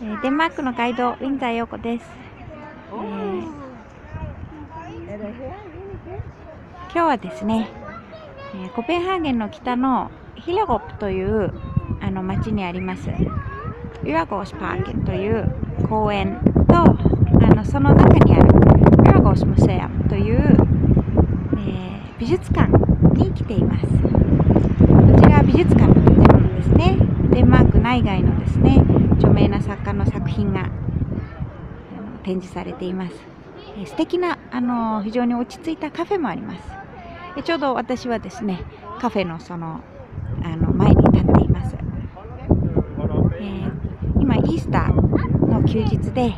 デンマークのガイドウィンザー陽子です。今日はですね、コペンハーゲンの北のヒレゴップという町にありますウラゴースパーケンという公園とその中にあるウラゴースムセアムという、美術館に来ています。こちらは美術館の建物ですね。デンマーク内外のですね著名な作家の作品が展示されています。素敵な非常に落ち着いたカフェもあります。ちょうど私はですねカフェの前に立っています。今イースターの休日で、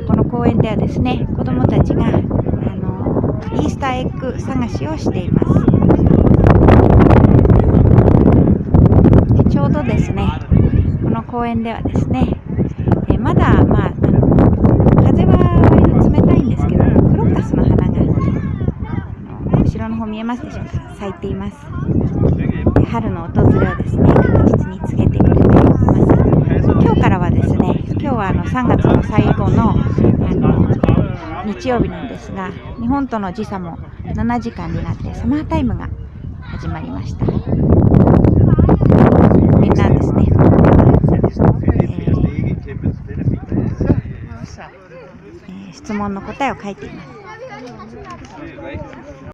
この公園ではですね子どもたちがイースターエッグ探しをしています。ちょうどですねこの公園ではですね、まだ風は割と冷たいんですけどクロッカスの花が後ろの方見えますでしょうか、咲いています。春の訪れをですね確実に告げてくれています。今日からはですね、今日は3月の最後の日曜日なんですが、日本との時差も7時間になってサマータイムが始まりました。みんなですね、質問の答えを書いています。